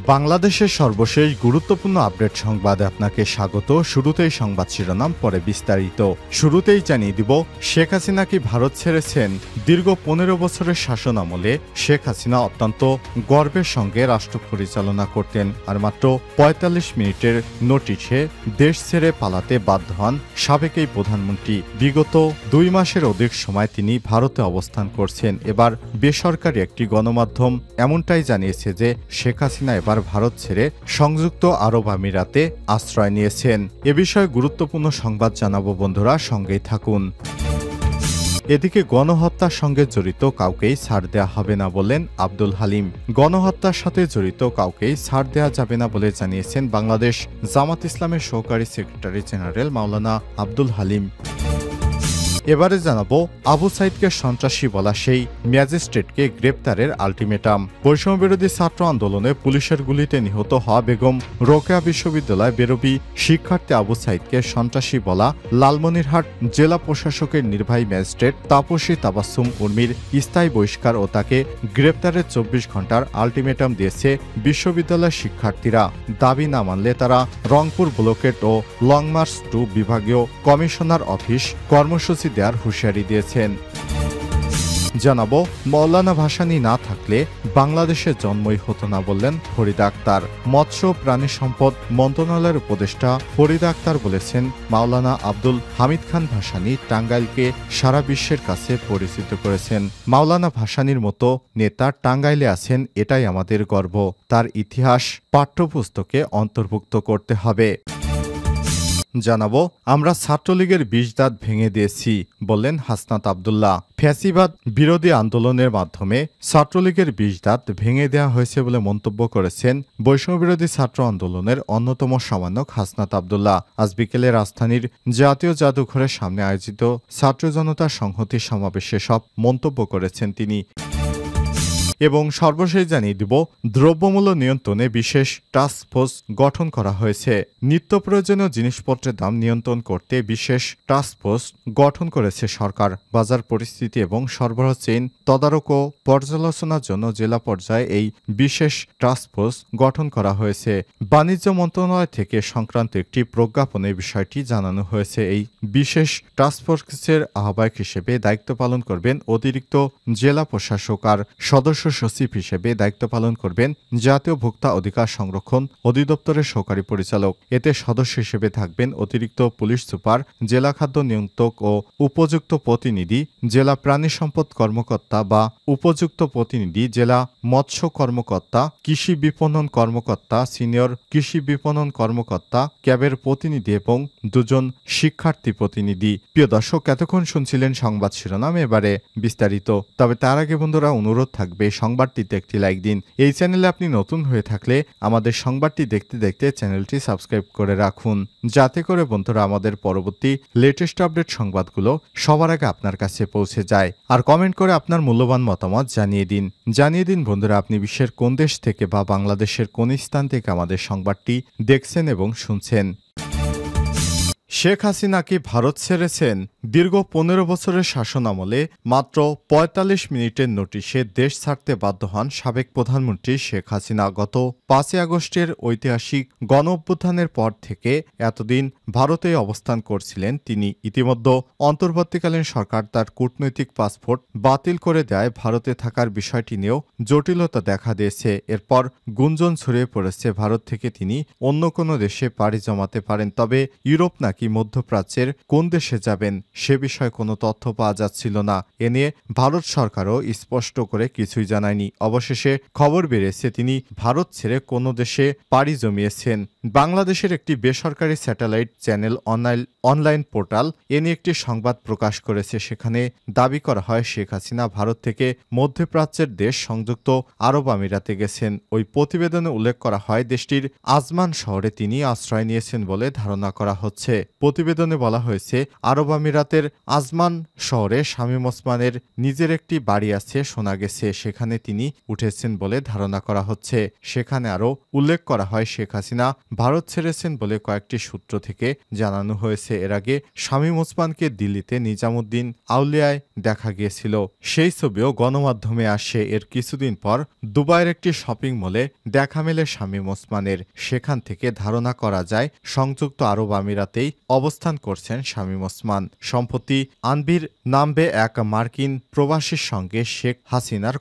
বাংলাদেশের সর্বশেষ গুরুত্বপূর্ণ আপডেট সংবাদে আপনাকে স্বাগত। শুরুতেই সংবাদ শিরোনাম, পরে বিস্তারিত। শুরুতেই জানিয়ে দিব, শেখ হাসিনা কি ভারত ছেড়েছেন? দীর্ঘ 15 বছরের শাসন আমলে শেখ হাসিনা অত্যন্ত গর্বের সঙ্গে রাষ্ট্র পরিচালনা করতেন, আর মাত্র ৪৫ মিনিটের নোটিশে দেশ ছেড়ে পালাতে বাধ্য হন সাবেক এই প্রধানমন্ত্রী। বিগত 2 মাসের অধিক সময় তিনি ভারতে অবস্থান করছেন। এবার বেসরকারি একটি গণমাধ্যম এমনটাই জানিয়েছে যে শেখ হাসিনা এবার ভারত ছেড়ে সংযুক্ত আরব আমিরাতে আশ্রয় নিয়েছেন। এ বিষয়ে গুরুত্বপূর্ণ সংবাদ জানাবো, বন্ধুরা সঙ্গেই থাকুন। এদিকে গণহত্যার সঙ্গে জড়িত কাউকেই ছাড় দেয়া হবে না বললেন আব্দুল হালিম। গণহত্যার সাথে জড়িত কাউকেই ছাড় দেয়া যাবে না বলে জানিয়েছেন বাংলাদেশ জামাত ইসলামের সহকারী সেক্রেটারি জেনারেল মাওলানা আব্দুল হালিম। এবারে জানাবো, আবু সাইদকে সন্ত্রাসী বলা সেই ম্যাজিস্ট্রেটকে গ্রেপ্তারের আলটিমেটাম। বৈষম্যবিরোধী ছাত্র আন্দোলনে পুলিশের গুলিতে নিহত হওয়া বেগম রোকেয়া বিশ্ববিদ্যালয় বেরোবি শিক্ষার্থী আবু সাইদকে সন্ত্রাসী বলা লালমনিরহাট জেলা প্রশাসকের নির্বাহী ম্যাজিস্ট্রেট তাপসী তাবাসসুম উর্মির স্থায়ী বহিষ্কার ও তাকে গ্রেপ্তারের 24 ঘণ্টার আলটিমেটাম দিয়েছে বিশ্ববিদ্যালয়ের শিক্ষার্থীরা। দাবি না মানলে তারা রংপুর ব্লকেট ও লং মার্চ 2 বিভাগীয় কমিশনার অফিস কর্মসূচি দেওয়ার হুঁশিয়ারি দিয়েছেন। জানাবো, মওলানা ভাসানী না থাকলে বাংলাদেশের জন্মই হতো না বললেন ফরিদা আক্তার। মৎস্য প্রাণী সম্পদ মন্ত্রণালয়ের উপদেষ্টা ফরিদা আক্তার বলেছেন, মাওলানা আব্দুল হামিদ খান ভাসানী টাঙ্গাইলকে সারা বিশ্বের কাছে পরিচিত করেছেন। মাওলানা ভাসানীর মতো নেতা টাঙ্গাইলে আছেন, এটাই আমাদের গর্ব। তার ইতিহাস পাঠ্যপুস্তকে অন্তর্ভুক্ত করতে হবে। জানাবো, আমরা ছাত্রলীগের ২০ দাঁত ভেঙে দিয়েছি বললেন হাসনাত আব্দুল্লাহ। ফ্যাসিবাদ বিরোধী আন্দোলনের মাধ্যমে ছাত্রলীগের ২০ দাঁত ভেঙে দেওয়া হয়েছে বলে মন্তব্য করেছেন বৈষম্যবিরোধী ছাত্র আন্দোলনের অন্যতম সমন্বয়ক হাসনাত আব্দুল্লাহ। আজ বিকেলে রাজধানীর জাতীয় জাদুঘরের সামনে আয়োজিত ছাত্র জনতা সংহতি সমাবেশে সব মন্তব্য করেছেন তিনি। এবং সর্বশেষ জানিয়ে দিব, দ্রব্যমূল্য নিয়ন্ত্রণে বিশেষ টাস্কফোর্স গঠন করা হয়েছে। নিত্য প্রয়োজনীয় জিনিসপত্রের দাম নিয়ন্ত্রণ করতে বিশেষ টাস্কফোর্স গঠন করেছে সরকার। বাজার পরিস্থিতি এবং সরবরাহ চেইন তদারক ও পর্যালোচনার জন্য জেলা পর্যায়ে এই বিশেষ টাস্কফোর্স গঠন করা হয়েছে। বাণিজ্য মন্ত্রণালয় থেকে সংক্রান্ত একটি প্রজ্ঞাপনে বিষয়টি জানানো হয়েছে। এই বিশেষ টাস্কফোর্সের আহ্বায়ক হিসেবে দায়িত্ব পালন করবেন অতিরিক্ত জেলা প্রশাসক, আর সদস্য সচিব হিসেবে দায়িত্ব পালন করবেন জাতীয় ভোক্তা অধিকার সংরক্ষণ অধিদপ্তরের সহকারী পরিচালক। এতে সদস্য হিসেবে থাকবেন অতিরিক্ত পুলিশ সুপার, জেলা খাদ্য নিয়ন্ত্রক ও উপযুক্ত প্রতিনিধি, জেলা প্রাণী সম্পদ কর্মকর্তা বা উপযুক্ত প্রতিনিধি, জেলা মৎস্য কর্মকর্তা, কৃষি বিপণন কর্মকর্তা, সিনিয়র কৃষি বিপণন কর্মকর্তা, ক্যাবের প্রতিনিধি এবং 2 জন শিক্ষার্থী প্রতিনিধি। প্রিয় দর্শক, এতক্ষণ শুনছিলেন সংবাদ শিরোনাম, এবারে বিস্তারিত। তবে তার আগে বন্ধুরা অনুরোধ থাকবে, সংবাদটিতে একটি লাইক দিন। এই চ্যানেলে আপনি নতুন হয়ে থাকলে আমাদের সংবাদটি দেখতে দেখতে চ্যানেলটি সাবস্ক্রাইব করে রাখুন, যাতে করে বন্ধুরা আমাদের পরবর্তী লেটেস্ট আপডেট সংবাদগুলো সবার আগে আপনার কাছে পৌঁছে যায়। আর কমেন্ট করে আপনার মূল্যবান মতামত জানিয়ে দিন বন্ধুরা, আপনি বিশ্বের কোন দেশ থেকে বা বাংলাদেশের কোন স্থান থেকে আমাদের সংবাদটি দেখছেন এবং শুনছেন। শেখ হাসিনা কি ভারত ছেড়েছেন? দীর্ঘ 15 বছরের শাসন আমলে মাত্র ৪৫ মিনিটের নোটিশে দেশ ছাড়তে বাধ্য হন সাবেক প্রধানমন্ত্রী শেখ হাসিনা। গত 5 আগস্টের ঐতিহাসিক গণ অভ্যুত্থানের পর থেকে এতদিন ভারতেই অবস্থান করছিলেন তিনি। ইতিমধ্যে অন্তর্বর্তীকালীন সরকার তার কূটনৈতিক পাসপোর্ট বাতিল করে দেয়। ভারতে থাকার বিষয়টি নিয়েও জটিলতা দেখা দিয়েছে। এরপর গুঞ্জন ছড়িয়ে পড়েছে ভারত থেকে তিনি অন্য কোনো দেশে পাড়ি জমাতে পারেন। তবে ইউরোপ নাকি মধ্যপ্রাচ্যের কোন দেশে যাবেন সে বিষয়ে কোনো তথ্য পাওয়া যাচ্ছিল না। এ নিয়ে ভারত সরকারও স্পষ্ট করে কিছুই জানায়নি। অবশেষে খবর বেরিয়েছে তিনি ভারত ছেড়ে কোনো দেশে পাড়ি জমিয়েছেন। বাংলাদেশের একটি বেসরকারি স্যাটেলাইট চ্যানেল অনলাইন পোর্টাল এ নিয়ে একটি সংবাদ প্রকাশ করেছে। সেখানে দাবি করা হয় শেখ হাসিনা ভারত থেকে মধ্যপ্রাচ্যের দেশ সংযুক্ত আরব আমিরাতে গেছেন। ওই প্রতিবেদনে উল্লেখ করা হয় দেশটির আজমান শহরে তিনি আশ্রয় নিয়েছেন বলে ধারণা করা হচ্ছে। প্রতিবেদনে বলা হয়েছে আরব আমিরাত আমিরাতের আজমান শহরে শামীম ওসমানের নিজের একটি বাড়ি আছে শোনা গেছে, সেখানে তিনি উঠেছেন বলে ধারণা করা হচ্ছে। সেখানে আরও উল্লেখ করা হয় শেখ হাসিনা ভারত ছেড়েছেন বলে কয়েকটি সূত্র থেকে জানানো হয়েছে। এর আগে শামীম ওসমানকে দিল্লিতে নিজামুদ্দিন আউলিয়ায় দেখা গিয়েছিল, সেই ছবিও গণমাধ্যমে আসে। এর কিছুদিন পর দুবাইয়ের একটি শপিং মলে দেখা মেলে শামীম ওসমানের। সেখান থেকে ধারণা করা যায় সংযুক্ত আরব আমিরাতেই অবস্থান করছেন শামীম ওসমান। সম্প্রতি আনবির নামবে এক মার্কিন প্রবাসীর সঙ্গে শেখ হাসিনার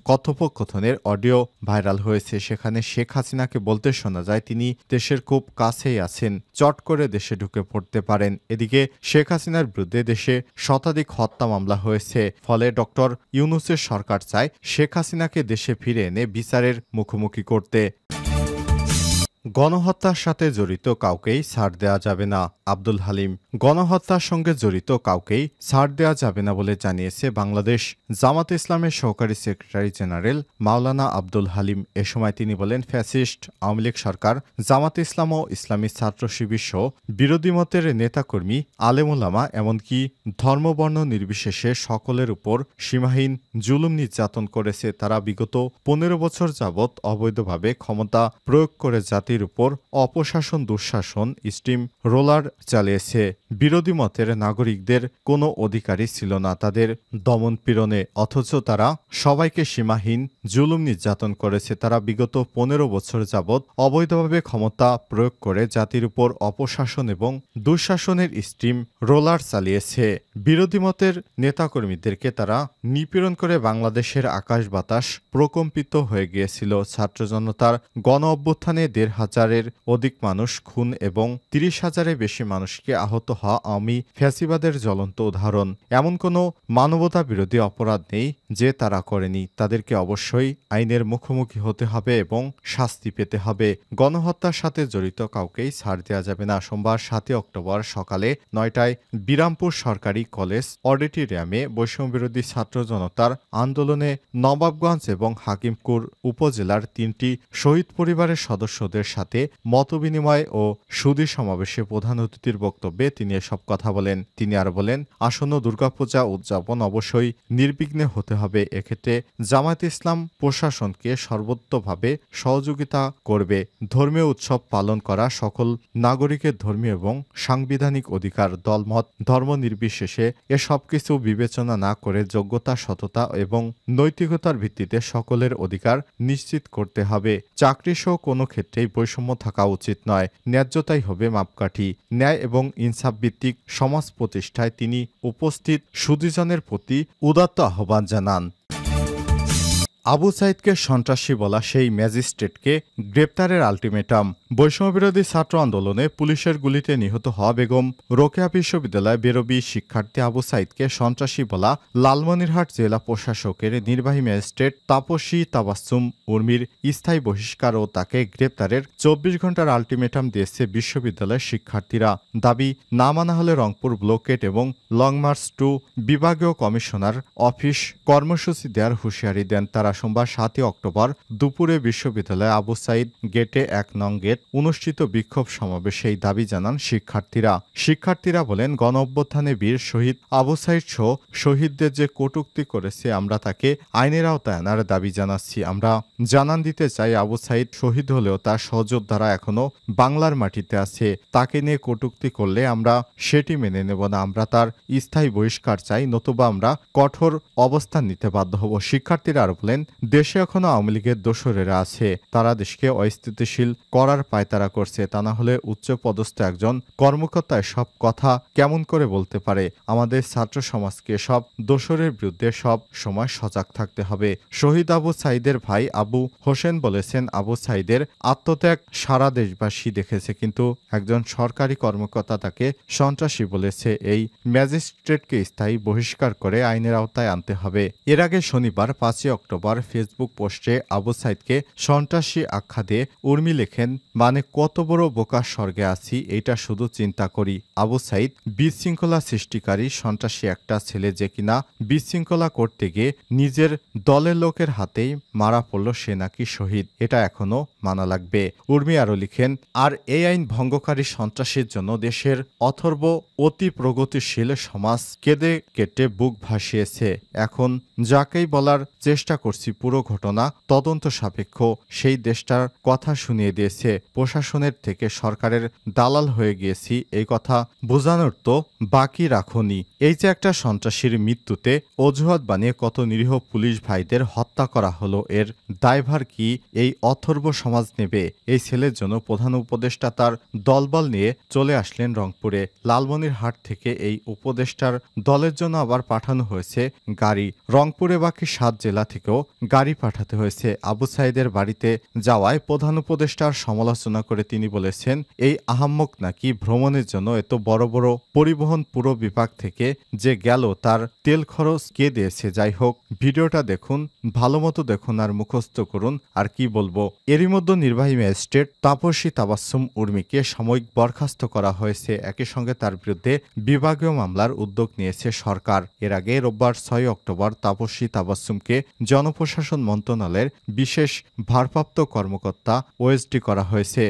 কথোপকথনের অডিও ভাইরাল হয়েছে। সেখানে শেখ হাসিনাকে বলতে শোনা যায় তিনি দেশের খুব কাছেই আছেন, চট করে দেশে ঢুকে পড়তে পারেন। এদিকে শেখ হাসিনার বিরুদ্ধে দেশে শতাধিক হত্যা মামলা হয়েছে, ফলে ডক্টর ইউনূসের সরকার চায় শেখ হাসিনাকে দেশে ফিরে এনে বিচারের মুখোমুখি করতে। গণহত্যার সাথে জড়িত কাউকেই ছাড় দেওয়া যাবে না, আব্দুল হালিম। গণহত্যার সঙ্গে জড়িত কাউকেই ছাড় দেওয়া যাবে না বলে জানিয়েছে বাংলাদেশ জামাত ইসলামের সহকারী সেক্রেটারি জেনারেল মাওলানা আব্দুল হালিম। এ সময় তিনি বলেন, ফ্যাসিস্ট আওয়ামী লীগ সরকার জামাত ইসলাম ও ইসলামী ছাত্র শিবির সহ বিরোধী মতের নেতাকর্মী, আলেমোলামা, এমনকি ধর্মবর্ণ নির্বিশেষে সকলের উপর সীমাহীন জুলুম নির্যাতন করেছে। তারা বিগত 15 বছর যাবৎ অবৈধভাবে ক্ষমতা প্রয়োগ করে জাতির উপর অপশাসন, দুঃশাসন, স্টিম রোলার চালিয়েছে। বিরোধী মতের নাগরিকদের কোনো অধিকারই ছিল না তাদের দমন পীড়নে, অথচ তারা সবাইকে সীমাহীন জুলুম নির্যাতন করেছে। তারা বিগত 15 বছর যাবৎ অবৈধভাবে ক্ষমতা প্রয়োগ করে জাতির উপর অপশাসন এবং দুঃশাসনের স্টিম রোলার চালিয়েছে। বিরোধী মতের নেতাকর্মীদেরকে তারা নিপীড়ন করে বাংলাদেশের আকাশ বাতাস প্রকম্পিত হয়ে গিয়েছিল। ছাত্র জনতার গণ অভ্যুত্থানে 1,500-এর অধিক মানুষ খুন এবং 30,000-এর বেশি মানুষকে আহত হওয়া আওয়ামী ফ্যাসিবাদের জ্বলন্ত উদাহরণ। এমন কোনো মানবতা বিরোধী অপরাধ নেই যে তারা করেনি। তাদেরকে অবশ্যই আইনের মুখোমুখি হতে হবে এবং শাস্তি পেতে হবে। গণহত্যার সাথে জড়িত কাউকেই ছাড় দেওয়া যাবে না। সোমবার 7 অক্টোবর সকালে 9টায় বিরামপুর সরকারি কলেজ অডিটোরিয়ামে বৈষম্যবিরোধী ছাত্র জনতার আন্দোলনে নবাবগঞ্জ এবং হাকিমপুর উপজেলার 3টি শহীদ পরিবারের সদস্যদের সাথে মতবিনিময় ও সুধী সমাবেশে প্রধান অতিথির বক্তব্যে তিনি এসব কথা বলেন। তিনি আরো বলেন, আসন্ন দুর্গাপূজা উদযাপন অবশ্যই নির্বিঘ্নে হতে হবে। এক্ষেত্রে জামায়াত ইসলাম প্রশাসনকে সর্বোত্তভাবে সহযোগিতা করবে। ধর্মীয় উৎসব পালন করা সকল নাগরিকের ধর্মীয় এবং সাংবিধানিক অধিকার। দলমত ধর্ম নির্বিশেষে এসব কিছু বিবেচনা না করে যোগ্যতা, সততা এবং নৈতিকতার ভিত্তিতে সকলের অধিকার নিশ্চিত করতে হবে। চাকরিসহ কোনো ক্ষেত্রেই বৈষম্য থাকা উচিত নয়। ন্যায্যতাই হবে মাপকাঠি। ন্যায় এবং ইনসাফ ভিত্তিক সমাজ প্রতিষ্ঠায় তিনি উপস্থিত সুধীজনের প্রতি উদাত্ত আহ্বান জানান। আবু সাইদকে সন্ত্রাসী বলা সেই ম্যাজিস্ট্রেটকে গ্রেপ্তারের আলটিমেটাম। বৈষম্যবিরোধী ছাত্র আন্দোলনে পুলিশের গুলিতে নিহত হওয়া বেগম রোকেয়া বিশ্ববিদ্যালয় বেরবি শিক্ষার্থী আবু সাইদকে সন্ত্রাসী বলা লালমনিরহাট জেলা প্রশাসকের নির্বাহী ম্যাজিস্ট্রেট তাপসী তাবাসসুম উর্মির স্থায়ী বহিষ্কার ও তাকে গ্রেপ্তারের 24 ঘণ্টার আলটিমেটাম দিয়েছে বিশ্ববিদ্যালয়ের শিক্ষার্থীরা। দাবি না মানা হলে রংপুর ব্লকেট এবং লং মার্চ টু বিভাগীয় কমিশনার অফিস কর্মসূচি দেওয়ার হুঁশিয়ারি দেন তারা। সোমবার 7 অক্টোবর দুপুরে বিশ্ববিদ্যালয়ে আবু সাইদ গেটে 1 নং গেট অনুষ্ঠিত বিক্ষোভ সমাবেশে এই দাবি জানান শিক্ষার্থীরা বলেন, গণ অভ্যুত্থানে বীর শহীদ আবু সাইদ সহ শহীদদের যে কটূক্তি করেছে আমরা তাকে আইনের আওতায় আনার দাবি জানাচ্ছি। আমরা জানান দিতে চাই, আবু সাইদ শহীদ হলেও তার সহযোদ্ধারা এখনো বাংলার মাটিতে আছে। তাকে নিয়ে কটূক্তি করলে আমরা সেটি মেনে নেব না। আমরা তার স্থায়ী বহিষ্কার চাই, নতুবা আমরা কঠোর অবস্থান নিতে বাধ্য হব। শিক্ষার্থীরা আরো বলেন, দেশে এখনো আওয়ামী লীগের দোসরেরা আছে। তারা দেশকে অস্থিতিশীল করার পায়তারা করছে। তা না হলে উচ্চ পদস্থ একজন কর্মকর্তা সব কথা কেমন করে বলতে পারে? আমাদের ছাত্র সমাজকে সব দোসরের বিরুদ্ধে সব সময় সজাগ থাকতে হবে। শহীদ আবু সাইদের ভাই আবু হোসেন বলেছেন, আবু সাইদের আত্মত্যাগ সারা দেশবাসী দেখেছে, কিন্তু একজন সরকারি কর্মকর্তা তাকে সন্ত্রাসী বলেছে। এই ম্যাজিস্ট্রেটকে স্থায়ী বহিষ্কার করে আইনের আওতায় আনতে হবে। এর আগে শনিবার 5 অক্টোবর দেওয়ার ফেসবুক পোস্টে আবু সাইদকে সন্ত্রাসী আখ্যা দিয়ে উর্মি লেখেন, মানে কত বড় বোকা স্বর্গে আছি এটা শুধু চিন্তা করি। আবু সাইদ বিশৃঙ্খলা সৃষ্টিকারী সন্ত্রাসী একটা ছেলে যে কিনা বিশৃঙ্খলা করতে গিয়ে নিজের দলের লোকের হাতেই মারা পড়ল, সে নাকি শহীদ, এটা এখনো মানা লাগবে। উর্মি আরও লিখেন, আর এই আইন ভঙ্গকারী সন্ত্রাসীর জন্য দেশের অথর্ব অতি প্রগতিশীল সমাজ কেঁদে কেটে বুক ভাসিয়েছে। এখন যাকেই বলার চেষ্টা করছি পুরো ঘটনা তদন্ত সাপেক্ষ সেই দেশটার কথা শুনিয়ে দিয়েছে। প্রশাসনের থেকে সরকারের দালাল হয়ে গিয়েছি এই কথা বোঝানোর তো বাকি রাখুনি। এই যে একটা সন্ত্রাসীর মৃত্যুতে অজুহাত বানিয়ে কত নিরীহ পুলিশ ভাইদের হত্যা করা হলো, এর দায়ভার কি এই অথর্ব সমাজ নেবে? এই ছেলের জন্য প্রধান উপদেষ্টা তার দলবল নিয়ে চলে আসলেন রংপুরে। লালমনিরহাট থেকে এই উপদেষ্টার দলের জন্য আবার পাঠানো হয়েছে গাড়ি। রংপুরে বাকি 7 জেলা থেকেও গাড়ি পাঠাতে হয়েছে। আবু সাইদের বাড়িতে যাওয়ায় প্রধান উপদেষ্টার সমালোচনা করে তিনি বলেছেন, এই আহাম্মক নাকি ভ্রমণের জন্য এত বড় বড় পরিবহন পুরো বিভাগ থেকে যে গেল তার তেল খরচ কে দিয়েছে? যাই হোক, ভিডিওটা দেখুন, ভালো মতো দেখুন আর মুখস্থ করুন। আর কি বলবো, এরই মধ্যে নির্বাহী ম্যাজিস্ট্রেট তাপসী তাবাসসুম উর্মিকে সাময়িক বরখাস্ত করা হয়েছে। একই সঙ্গে তার বিরুদ্ধে বিভাগীয় মামলার উদ্যোগ নিয়েছে সরকার। এর আগে রোববার 6 অক্টোবর তাপসী তাবাসসুমকে জনপ্রশাসন মন্ত্রণালয়ের বিশেষ ভারপ্রাপ্ত কর্মকর্তা ওএসডি করা হয়েছে।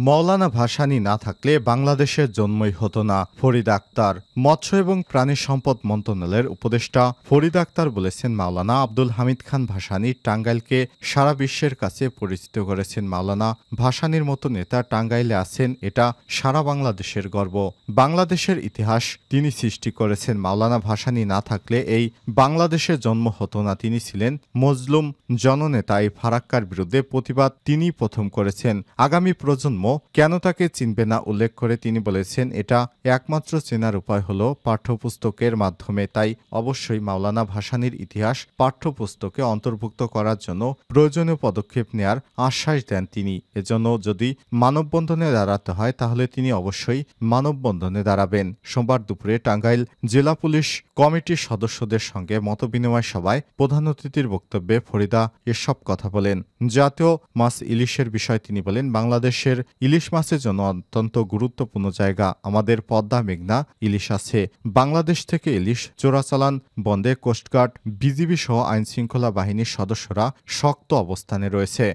মওলানা ভাসানী না থাকলে বাংলাদেশের জন্মই হতো না, ফরিদ আক্তার। মৎস্য এবং প্রাণী সম্পদ মন্ত্রণালয়ের উপদেষ্টা ফরিদ আক্তার বলেছেন, মাওলানা আব্দুল হামিদ খান ভাসানী টাঙ্গাইলকে সারা বিশ্বের কাছে পরিচিত করেছেন। মাওলানা ভাসানীর মতো নেতা টাঙ্গাইলে আছেন, এটা সারা বাংলাদেশের গর্ব। বাংলাদেশের ইতিহাস তিনি সৃষ্টি করেছেন। মাওলানা ভাসানী না থাকলে এই বাংলাদেশের জন্ম হতো না। তিনি ছিলেন মজলুম জননেতা। এই ফারাক্কার বিরুদ্ধে প্রতিবাদ তিনি প্রথম করেছেন। আগামী প্রজন্ম কেন তাকে চিনবে না উল্লেখ করে তিনি বলেছেন, এটা একমাত্র চেনার উপায় হলো পাঠ্যপুস্তকের মাধ্যমে। তাই অবশ্যই মাওলানা ভাসানীর ইতিহাস পাঠ্যপুস্তকে অন্তর্ভুক্ত করার জন্য প্রয়োজনীয় পদক্ষেপ নেয়ার আশ্বাস দেন তিনি। এজন্য যদি মানববন্ধনে দাঁড়াতে হয় তাহলে তিনি অবশ্যই মানববন্ধনে দাঁড়াবেন। সোমবার দুপুরে টাঙ্গাইল জেলা পুলিশ কমিটির সদস্যদের সঙ্গে মতবিনিময় সভায় প্রধান অতিথির বক্তব্যে ফরিদা এসব কথা বলেন। জাতীয় মাছ ইলিশের বিষয়ে তিনি বলেন, বাংলাদেশের ইলিশ মাছের জন্য অত্যন্ত গুরুত্বপূর্ণ জায়গা। আমাদের পদ্মা মেঘনা ইলিশ আছে। বাংলাদেশ থেকে ইলিশ চোরাচালান বন্ধে কোস্টগার্ড, বিজিবি সহ আইনশৃঙ্খলা বাহিনীর সদস্যরা শক্ত অবস্থানে রয়েছে।